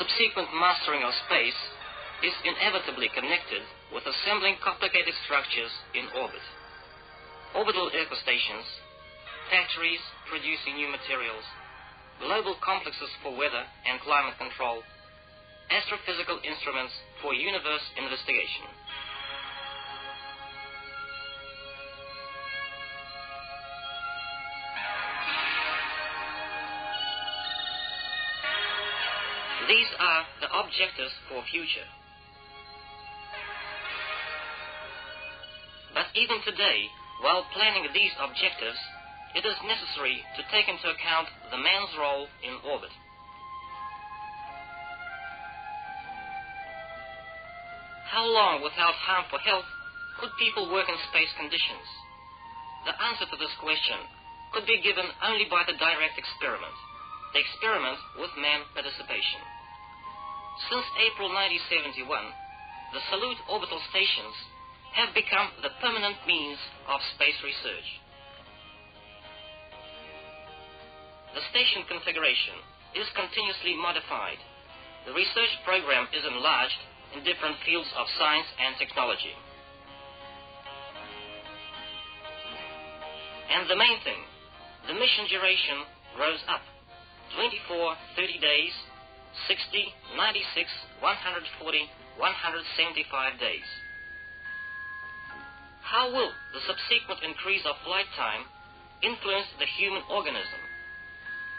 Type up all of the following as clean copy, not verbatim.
subsequent mastering of space is inevitably connected with assembling complicated structures in orbit. Orbital ecostations, factories producing new materials, global complexes for weather and climate control, astrophysical instruments for universe investigation. These are the objectives for future. But even today, while planning these objectives, it is necessary to take into account the man's role in orbit. How long without harm for health could people work in space conditions? The answer to this question could be given only by the direct experiment, the experiment with man participation. Since April 1971, the Salute orbital stations have become the permanent means of space research. The station configuration is continuously modified. The research program is enlarged in different fields of science and technology. And the main thing, the mission duration grows up. 24, 30 days, 60, 96, 140, 175 days. How will the subsequent increase of flight time influence the human organism?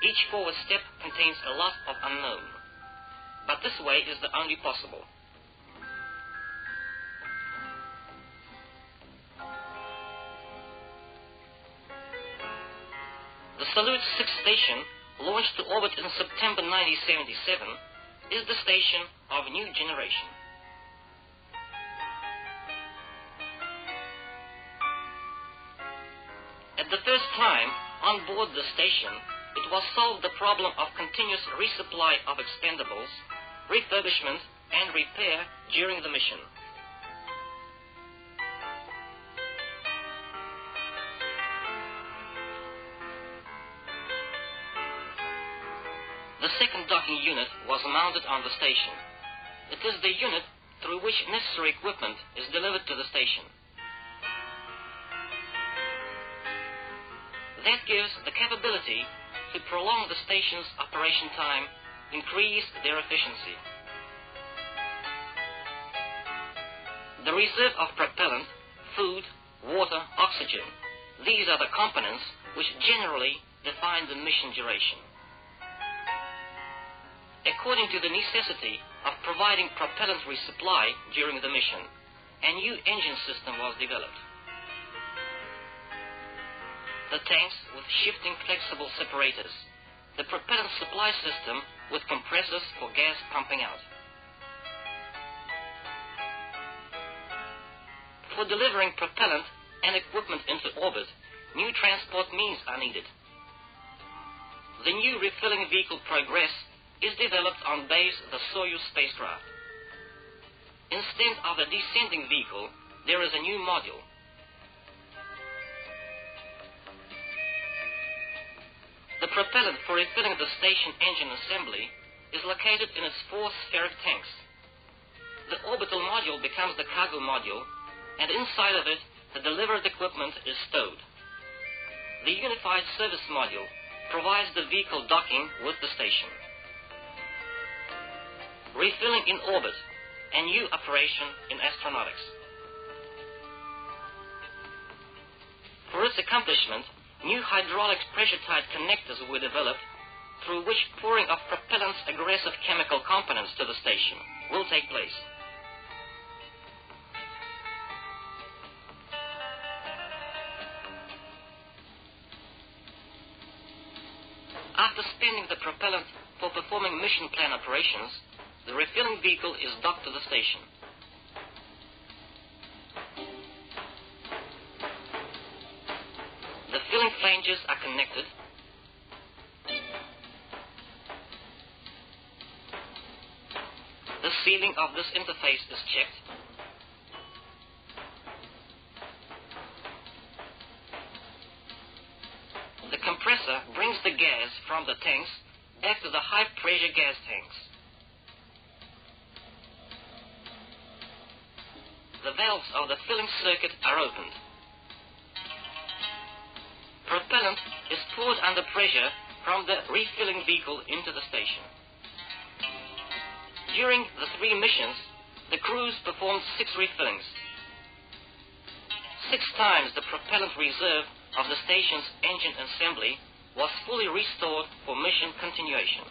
Each forward step contains a lot of unknown, but this way is the only possible. The Salute 6th station, launched to orbit in September 1977, is the station of new generation. At the first time, on board the station, it was solved the problem of continuous resupply of expendables, refurbishment, and repair during the mission. The second docking unit was mounted on the station. It is the unit through which necessary equipment is delivered to the station. That gives the capability to prolong the station's operation time, increase their efficiency. The reserve of propellant, food, water, oxygen, these are the components which generally define the mission duration. According to the necessity of providing propellant resupply during the mission, a new engine system was developed. The tanks with shifting flexible separators, the propellant supply system with compressors for gas pumping out. For delivering propellant and equipment into orbit, new transport means are needed. The new refilling vehicle Progress is developed on base the Soyuz spacecraft. Instead of the descending vehicle, there is a new module. The propellant for refilling the station engine assembly is located in its 4 spheric tanks. The orbital module becomes the cargo module, and inside of it, the delivered equipment is stowed. The unified service module provides the vehicle docking with the station. Refilling in orbit, a new operation in astronautics. For its accomplishment, new hydraulic pressure-tight connectors were developed through which pouring of propellant's aggressive chemical components to the station will take place. After spending the propellant for performing mission plan operations, the refilling vehicle is docked to the station. The filling flanges are connected. The sealing of this interface is checked. The compressor brings the gas from the tanks back to the high-pressure gas tanks. the valves of the filling circuit are opened. Propellant is poured under pressure from the refilling vehicle into the station. During the 3 missions, the crews performed 6 refillings. 6 times the propellant reserve of the station's engine assembly was fully restored for mission continuation.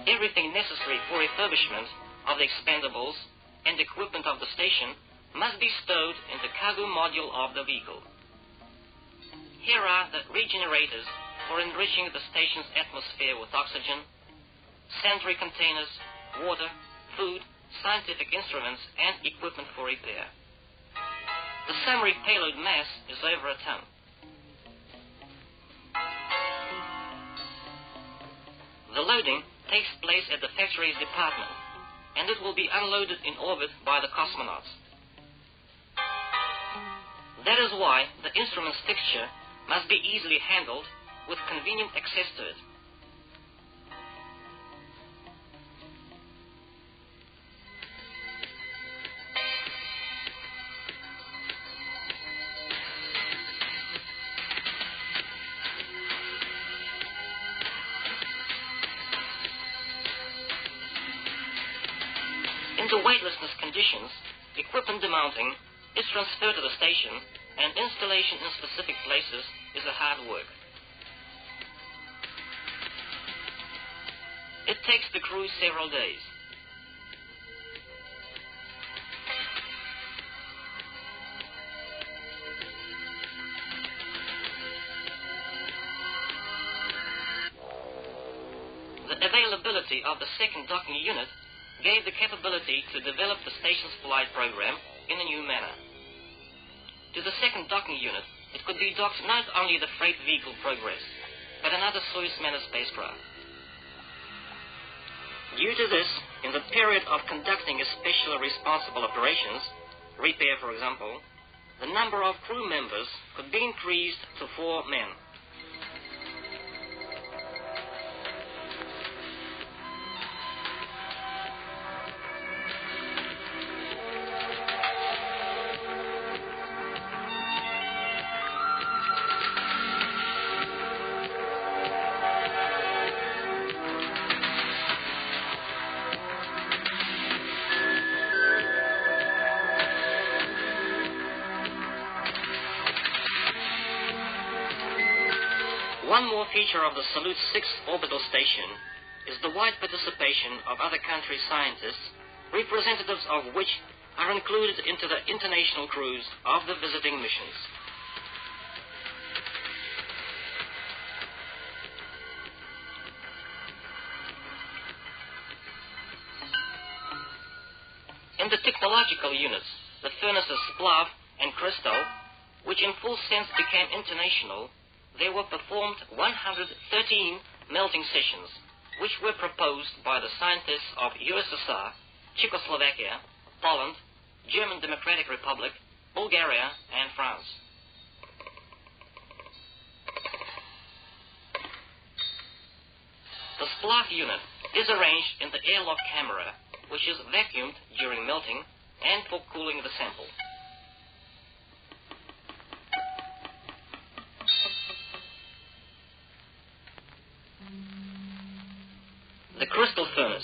Everything necessary for refurbishment of the expendables and equipment of the station must be stowed in the cargo module of the vehicle. Here are the regenerators for enriching the station's atmosphere with oxygen, sanitary containers, water, food, scientific instruments, and equipment for repair. The summary payload mass is over a ton. The loading takes place at the factory's department, and it will be unloaded in orbit by the cosmonauts. That is why the instruments fixture must be easily handled with convenient access to it. In the weightlessness conditions, equipment demounting is transferred to the station, and installation in specific places is a hard work. It takes the crew several days. The availability of the second docking unit gave the capability to develop the station's flight program in a new manner. To the second docking unit, it could be docked not only the freight vehicle Progress, but another Soyuz manned spacecraft. Due to this, in the period of conducting especially responsible operations, repair for example, the number of crew members could be increased to 4 men. One more feature of the Salut's 6th orbital station is the wide participation of other countries' scientists, representatives of which are included into the international crews of the visiting missions. In the technological units, the furnaces Splav and Crystal, which in full sense became international, there were performed 113 melting sessions, which were proposed by the scientists of USSR, Czechoslovakia, Poland, German Democratic Republic, Bulgaria, and France. The Splav unit is arranged in the airlock camera, which is vacuumed during melting and for cooling the sample. The crystal furnace.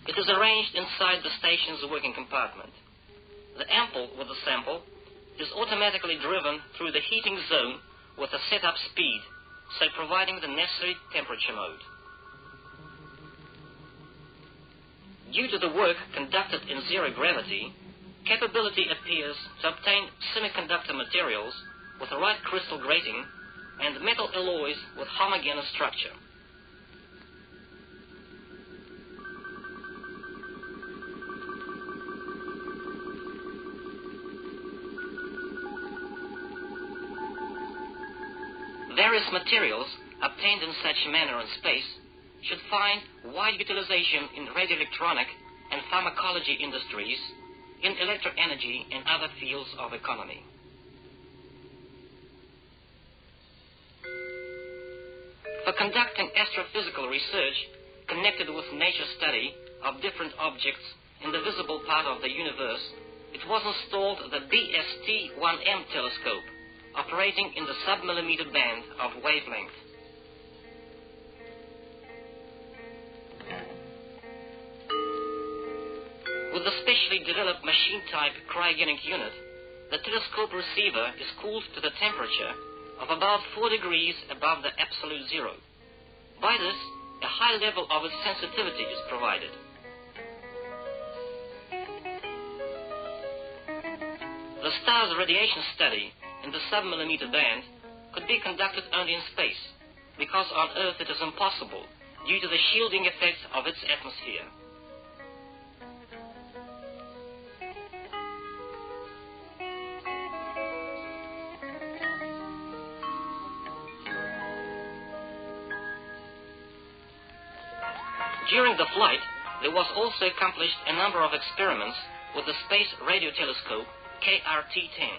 It is arranged inside the station's working compartment. The ampoule with the sample is automatically driven through the heating zone with a set-up speed, so providing the necessary temperature mode. Due to the work conducted in zero gravity, capability appears to obtain semiconductor materials with the right crystal grating and metal alloys with homogeneous structure. Various materials obtained in such manner in space should find wide utilization in radioelectronic and pharmacology industries, in electroenergy and other fields of economy. For conducting astrophysical research connected with nature study of different objects in the visible part of the universe, it was installed the BST-1M telescope, operating in the sub-millimeter band of wavelength. With the specially developed machine-type cryogenic unit, the telescope receiver is cooled to the temperature of about 4 degrees above the absolute zero. By this, a high level of its sensitivity is provided. The star's radiation study in the sub-millimeter band could be conducted only in space, because on Earth it is impossible due to the shielding effects of its atmosphere. During the flight, there was also accomplished a number of experiments with the Space Radio Telescope KRT-10.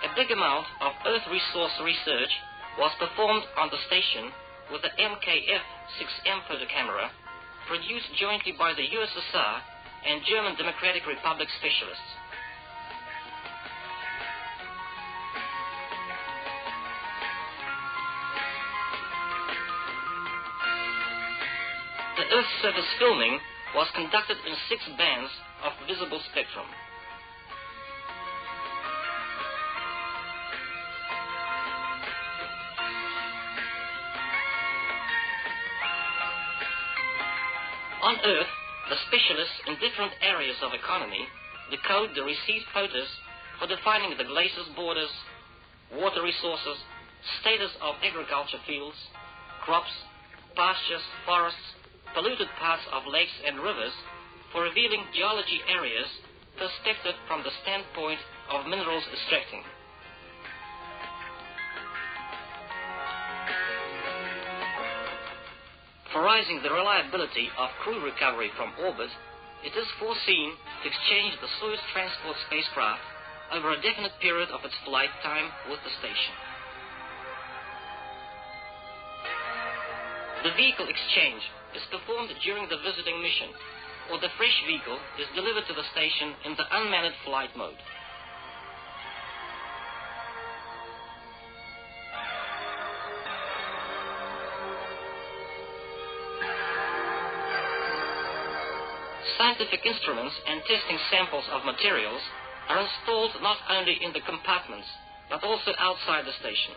A big amount of Earth resource research was performed on the station with the MKF-6M photocamera, produced jointly by the USSR and German Democratic Republic specialists. The Earth surface filming was conducted in 6 bands of visible spectrum. On Earth, the specialists in different areas of economy decode the received photos for defining the glaciers' borders, water resources, status of agriculture fields, crops, pastures, forests, polluted parts of lakes and rivers, for revealing geology areas perspective from the standpoint of minerals extracting. For raising the reliability of crew recovery from orbit, it is foreseen to exchange the Soyuz transport spacecraft over a definite period of its flight time with the station. The vehicle exchange is performed during the visiting mission, or the fresh vehicle is delivered to the station in the unmanned flight mode. Scientific instruments and testing samples of materials are installed not only in the compartments, but also outside the station.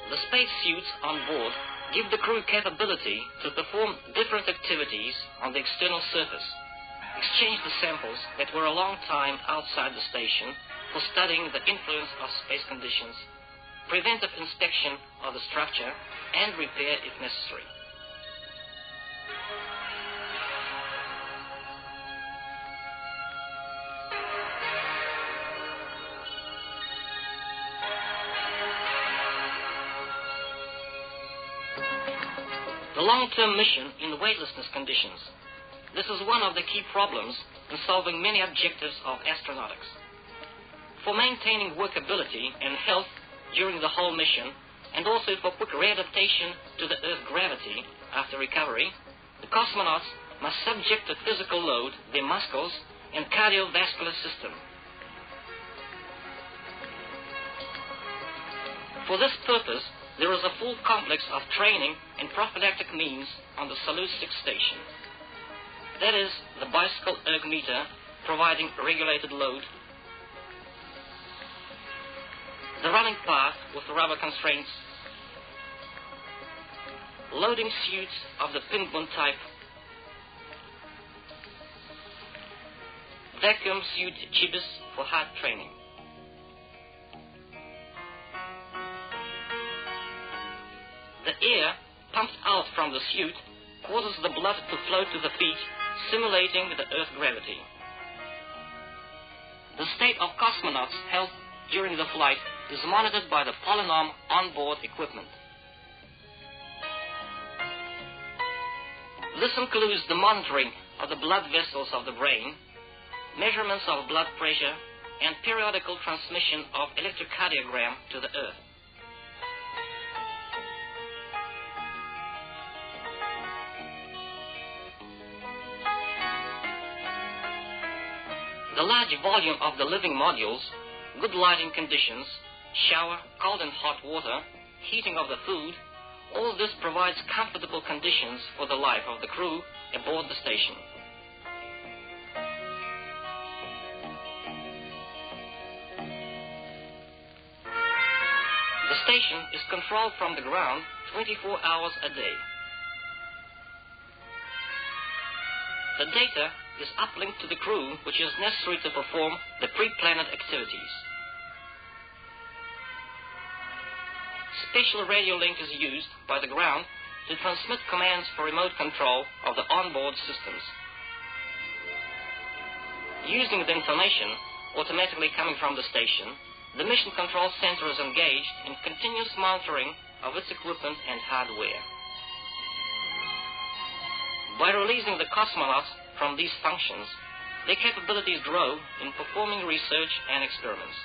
The space suits on board give the crew capability to perform different activities on the external surface, exchange the samples that were a long time outside the station for studying the influence of space conditions, preventive inspection of the structure, and repair if necessary. The long-term mission in weightlessness conditions. This is one of the key problems in solving many objectives of astronautics. For maintaining workability and health during the whole mission, and also for quick readaptation to the Earth's gravity after recovery, the cosmonauts must subject to physical load their muscles and cardiovascular system. For this purpose, there is a full complex of training and prophylactic means on the Salute 6 station. That is, the bicycle ergometer providing regulated load, the running path with rubber constraints, loading suits of the penguin type, vacuum suit jibs for hard training. The air pumped out from the suit causes the blood to flow to the feet, simulating the Earth's gravity. The state of cosmonauts' health during the flight is monitored by the Polynom onboard equipment. This includes the monitoring of the blood vessels of the brain, measurements of blood pressure, and periodical transmission of electrocardiogram to the Earth. The large volume of the living modules, good lighting conditions, shower, cold and hot water, heating of the food, all this provides comfortable conditions for the life of the crew aboard the station. The station is controlled from the ground 24 hours a day. The data is uplinked to the crew, which is necessary to perform the pre-planned activities. Special radio link is used by the ground to transmit commands for remote control of the onboard systems. Using the information automatically coming from the station, the Mission Control Center is engaged in continuous monitoring of its equipment and hardware. By releasing the cosmonauts from these functions, their capabilities grow in performing research and experiments.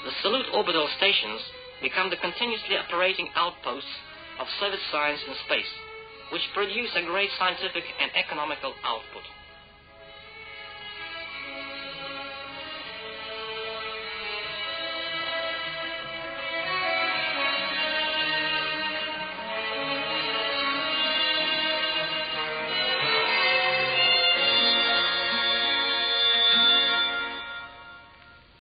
The Salute orbital stations become the continuously operating outposts of Soviet science in space, which produce a great scientific and economical output.